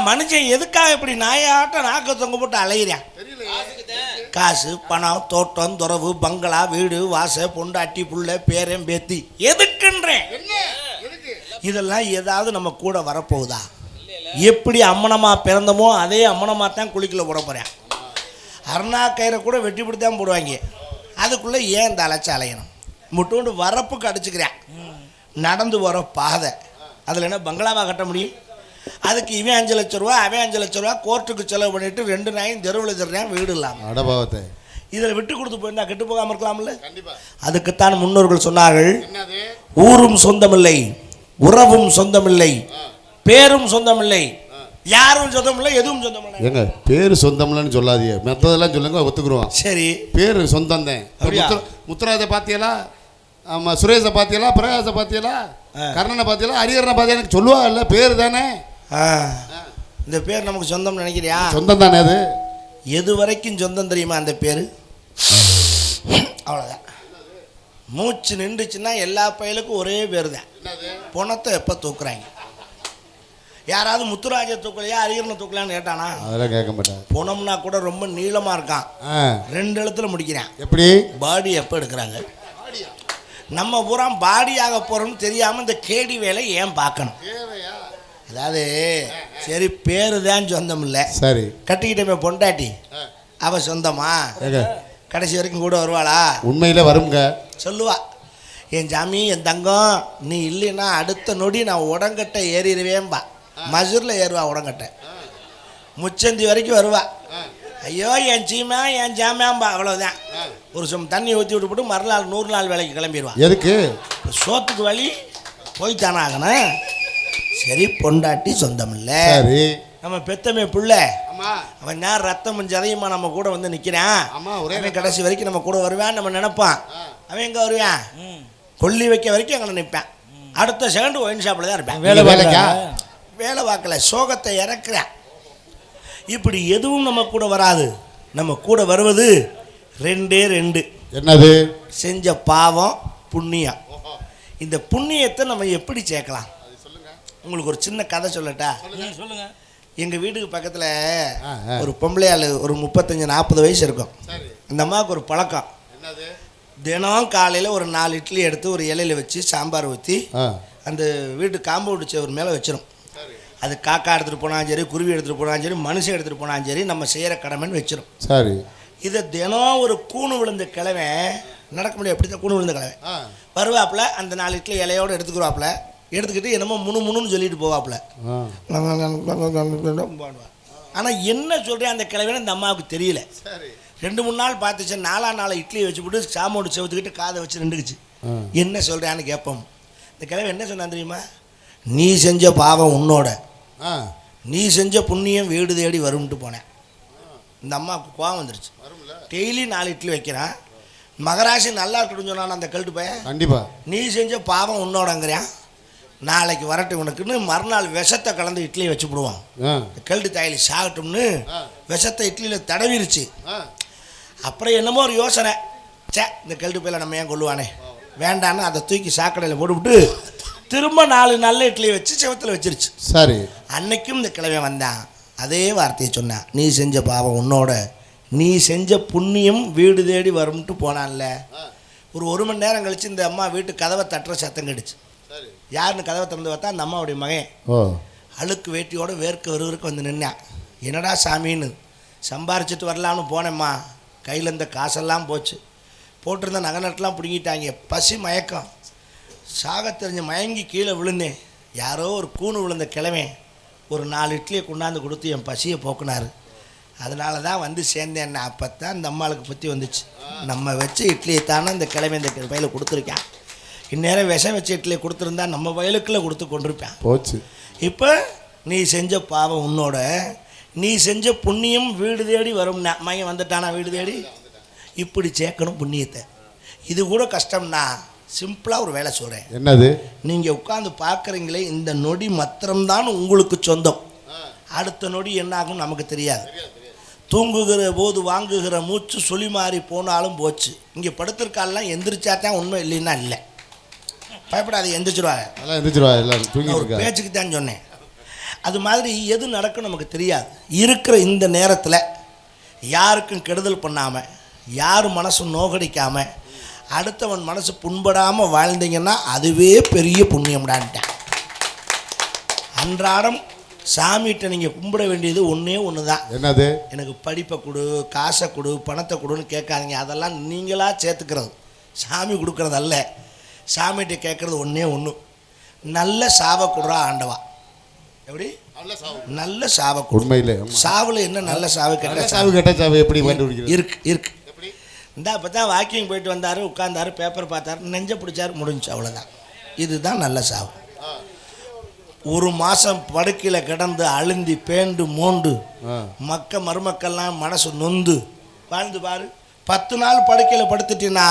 மனுஷன் எதுக்காக இப்படி நாயாட்டம் நாக்க தொங்க போட்டு அலையிறான்? காசு, பணம், தோட்டம், துறவு, பங்களா, வீடு, வாச, பொண்டாட்டி, புள்ள, பேரன், பேத்தி, எதுக்குன்றேன்? இதெல்லாம் ஏதாவது நம்ம கூட வரப்போகுதா? எப்படி அம்மனமா பிறந்தமோ அதே அம்மனமா தான் குளிக்கல போட போகிறேன். அருணா கயிறை கூட வெட்டி பிடி தான் போடுவாங்க. அதுக்குள்ளே ஏன் இந்த அலைச்சி அலையணும்? முட்டோண்டு வரப்புக்கு அடிச்சுக்கிறேன். நடந்து வர பாதை அதில் என்ன பங்களாவாக கட்ட முடியும்? அதுக்கு இவன் 5 லட்ச ரூபா, அவன் 5 லட்ச ரூபா கோர்ட்டுக்கு செலவு பண்ணிட்டு 2 நாயும் தெருவில் தர்றேன், வீடு இல்லாமல். இதில் விட்டு கொடுத்து போயிருந்தா கெட்டு போகாமல் இருக்கலாம்ல. அதுக்குத்தான் முன்னோர்கள் சொன்னார்கள், ஊரும் சொந்தமில்லை, உறவும் சொந்தமில்லை, பேரும் சொந்தமில்லை, யாரும் சொந்தமில்லை, எதுவும் சொந்தமில்லை. எங்க பேரு சொந்தமில்லைன்னு சொல்லாதீங்க, மற்றதெல்லாம் சொல்லுங்க, ஒத்துக்குருவோம். சரி, பேரு சொந்தம் தான். முத்துராஜை பாத்தியலா, ஆமா, சுரேஷை பாத்தியலா, பிரகாசை பாத்தியலா, கர்ணனை பாத்தியலா, ஹரிஹரனை பாத்தியா, எனக்கு சொல்லுவா இல்லை, பேரு தானே. இந்த பேர் நமக்கு சொந்தம் நினைக்கிறியா? சொந்தம் தானே. அது எது வரைக்கும் சொந்தம் தெரியுமா? அந்த பேரு அவ்வளோதான். மூச்சு நின்றுச்சுன்னா எல்லா பயலுக்கும் ஒரே பேர் தான். பணத்தை எப்போ தூக்குறாங்க? யாராவது முத்துராஜை தூக்கலையா, ஹரிஹரனை தூக்கலான்னு கேட்டானா? அதெல்லாம் கேட்க மாட்டான். பணம்னா கூட ரொம்ப நீளமாக இருக்கான், 2 எழுத்துல முடிக்கிறான். எப்படி பாடி எப்போ எடுக்கிறாங்க? நம்ம பூரா பாடியாக போகிறோம்னு தெரியாமல் இந்த கேடி வேலை ஏன் பார்க்கணும்? அதாவது சரி, பேரு தான் சொந்தம் இல்லை, சரி, கட்டிக்கிட்டமே பொண்டாட்டி அவ சொந்தமா? கடைசி வரைக்கும் கூட வருவாளா? உண்மையில வருங்க, சொல்லுவா, என் ஜாமி, என் தங்கம், நீ இல்லைன்னா அடுத்த நொடி நான் உடங்கட்டை ஏறிடுவேன்பா. மசூரில் ஏறுவா உடங்கட்டை, முச்சந்தி வரைக்கும் வருவா. ஐயோ என் சீமா, என் ஜாமியாம்பா, அவ்வளோதான். ஒரு சொம் தண்ணி ஊற்றி விட்டு போட்டு மறுநாள் 100 நாள் வேலைக்கு கிளம்பிடுவான். எதுக்கு? சோத்துக்கு வழி போய்த்தானே ஆகணும். சரி, பொண்டாட்டி சொந்தம் இல்லை, நம்ம பெத்தமே பிள்ளை, அவன் நேரம் ரத்தம் ஜதையுமா நம்ம கூட வந்து நிற்கிறான். அவன் கடைசி வரைக்கும் நம்ம கூட வருவான் நம்ம நினைப்பான். அவன் எங்கே வருவான்? கொல்லி வைக்க வரைக்கும் அங்கே நிற்பான். அடுத்த செகண்ட் ஒயின் ஷாப்பில் தான் இருப்பேன். வேலை பார்க்கல, சோகத்தை இறக்குறான். இப்படி எதுவும் நம்ம கூட வராது. நம்ம கூட வருவது 2. என்னது? செஞ்ச பாவம், புண்ணியம். இந்த புண்ணியத்தை நம்ம எப்படி சேர்க்கலாம்? உங்களுக்கு ஒரு சின்ன கதை சொல்லட்டா? சொல்லுங்க. எங்கள் வீட்டுக்கு பக்கத்தில் ஒரு பொம்பளையாள், ஒரு 35-40 வயசு இருக்கும். இந்த அம்மாவுக்கு ஒரு பழக்கம், தினம் காலையில் ஒரு 4 இட்லி எடுத்து ஒரு இலையில வச்சு சாம்பார் ஊற்றி அந்த வீட்டு காம்பவுண்டு சேவர் மேலே வச்சிடும். அது காக்கா எடுத்துகிட்டு போனாலும் சரி, குருவி எடுத்துகிட்டு போனாலும் சரி, மனுஷன் எடுத்துகிட்டு போனாலும் சரி, நம்ம செய்கிற கடமைன்னு வச்சிடும். சரி, இதை தினம் ஒரு கூணு விழுந்த கிழமை நடக்க முடியும். எப்படி தான் கூணு விழுந்த கிழமை வருவாப்புல, அந்த 4 இட்லி இலையோடு எடுத்துக்குவாப்புல, எடுத்துக்கிட்டு என்னமோ முணுன்னு சொல்லிட்டு போவாப்புல. ஆனால் என்ன சொல்கிறேன் அந்த கிழமைன்னு அந்த அம்மாவுக்கு தெரியல. 2-3 நாள் பார்த்துச்சு. 4ஆம் நாள் இட்லியை வச்சு போட்டு சாமோடு செவத்துக்கிட்டு காதை வச்சு நின்றுக்குச்சு. என்ன சொல்கிறான்னு கேட்போம். இந்த கிழமை என்ன சொன்னான் தெரியுமா? நீ செஞ்ச பாவம் உன்னோட, நீ செஞ்ச புண்ணியம் வீடு தேடி வரும்ட்டு போனேன். இந்த அம்மாவுக்கு கோவம் வந்துருச்சு. டெய்லி 4 இட்லி வைக்கிறான், மகராசி நல்லா இருக்கணும்னு சொன்னான் அந்த கழுட்டு பையன். கண்டிப்பாக நீ செஞ்ச பாவம் உன்னோடங்கிறான், நாளைக்கு வரட்டும் உனக்குன்னு மறுநாள் விஷத்தை கலந்து இட்லியை வச்சு விடுவான். கழுட்டு தாயிலி சாகட்டும்னு விஷத்தை இட்லியில் தடவிருச்சு. அப்புறம் என்னமோ ஒரு யோசனை, இந்த கழுட்டு பையில நம்ம ஏன் கொள்ளுவானே, வேண்டான்னு அதை தூக்கி சாக்கடையில் போட்டுவிட்டு திரும்ப 4 நல்ல இட்லியை வச்சு செவத்தில் வச்சிருச்சு. சரி, அன்னைக்கும் இந்த கிழமை வந்தான், அதே வார்த்தையை சொன்னான், நீ செஞ்ச பாவம் உன்னோட, நீ செஞ்ச புண்ணியம் வீடு தேடி வரும்ட்டு போனான்ல. ஒரு 1 மணி நேரம் கழிச்சு இந்த அம்மா வீட்டு கதவை தட்டுற சத்தம் கெடுச்சு. யாருன்னு கதவை திறந்து பார்த்தா அந்த அம்மாவுடைய மகன் அழுக்கு வேட்டியோட வேர்க்க வருவருக்கு வந்து நின்னான். என்னடா சாமின்னு, சம்பாரிச்சிட்டு வரலான்னு போனேம்மா, கையில் இந்த காசெல்லாம் போச்சு, போட்டிருந்த நகை நட்டெலாம் பிடுங்கிட்டாங்க, பசி மயக்கம், சாக தெரிஞ்ச மயங்கி கீழே விழுந்தேன். யாரோ ஒரு கூணு விழுந்த கிழமை ஒரு 4 இட்லியை கொண்டாந்து கொடுத்து என் பசியை போக்குனார். அதனால தான் வந்து சேர்ந்தேன். அப்போ தான் இந்த அம்மாளுக்கு பற்றி வந்துச்சு, நம்ம வச்ச இட்லியை தானே இந்த கிழமை இந்த பையில் கொடுத்துருக்கேன். இந்நேரம் விஷம் வச்ச இட்லியை கொடுத்துருந்தா நம்ம வயலுக்குள்ளே கொடுத்து கொண்டிருப்பேன் போச்சு. இப்போ நீ செஞ்ச பாவம் உன்னோட, நீ செஞ்ச புண்ணியம் வீடு தேடி வரும்னா, மையம் வந்துட்டானா வீடு தேடி. இப்படி சேர்க்கணும் புண்ணியத்தை. இது கூட கஷ்டம்னா சிம்பிளாக ஒரு வேலை சொல்கிறேன். என்னது? நீங்கள் உட்காந்து பார்க்குறீங்களே, இந்த நொடி மாத்திரம்தான் உங்களுக்கு சொந்தம். அடுத்த நொடி என்னாகும் நமக்கு தெரியாது. தூங்குகிற போது வாங்குகிற மூச்சு சொல்லி மாறி போனாலும் போச்சு. இங்கே படுத்திருக்காலாம் எந்திரிச்சாத்தான் உண்மை, இல்லைன்னா இல்லை. பயப்படாது, எந்திரிச்சிருவாங்க. ஒரு பேச்சுக்கு தான் சொன்னேன். அது மாதிரி எது நடக்கும் நமக்கு தெரியாது. இருக்கிற இந்த நேரத்தில் யாருக்கும் கெடுதல் பண்ணாமல், யார் மனசும் நோகடிக்காமல், அடுத்தவன் மனசு புண்படாமல் வாழ்ந்தீங்கன்னா அதுவே பெரிய புண்ணியம்டான்ட்டேன். அன்றாடம் சாமிகிட்ட நீங்கள் கும்பிட வேண்டியது ஒன்றே ஒன்று தான். என்னது? எனக்கு படிப்பை கொடு, காசை கொடு, பணத்தை கொடுன்னு கேட்காதீங்க. அதெல்லாம் நீங்களாக சேர்த்துக்கிறது, சாமி கொடுக்கறது அல்ல. சாமிகிட்ட கேட்குறது ஒன்றே ஒன்று, நல்ல சாவை கொடுறா ஆண்டவா. எப்படி? நல்ல சாவை உண்மையில் சாவில் என்ன நல்ல சாவு கெட்ட சாவு? கெட்ட சாவு எப்படி இருக்கு? இந்த அப்போ தான் வாக்கிங் போயிட்டு வந்தார், உட்கார்ந்தாரு, பேப்பர் பார்த்தாரு, நெஞ்ச பிடிச்சாரு, முடிஞ்சு, அவ்வளோதான். இதுதான் நல்ல சாவு. ஒரு மாதம் படுக்கையில் கிடந்து அழுந்தி பேண்டு மோண்டு மருமக்கள்லாம் மனசு நொந்து வாழ்ந்து பாரு. 10 நாள் படுக்கையில் படுத்துட்டீங்கன்னா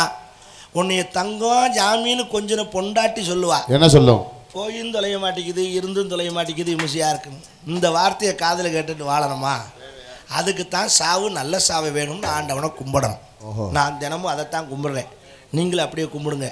உன்னைய தங்கம் ஜாமீன்னு கொஞ்சம் பொண்டாட்டி சொல்லுவா. என்ன சொல்லும்? போயும் தொலைய மாட்டேங்குது, இருந்தும் தொலைய மாட்டேங்குது, இமிசியாக இருக்குன்னு. இந்த வார்த்தையை காதில் கேட்டுட்டு வாழணுமா? அதுக்குத்தான் சாவு நல்ல சாவை வேணும்னு ஆண்டவனை கும்பிடணும். நான் தினமும் அதைத்தான் கும்பிட்றேன். நீங்களும் அப்படியே கும்பிடுங்க.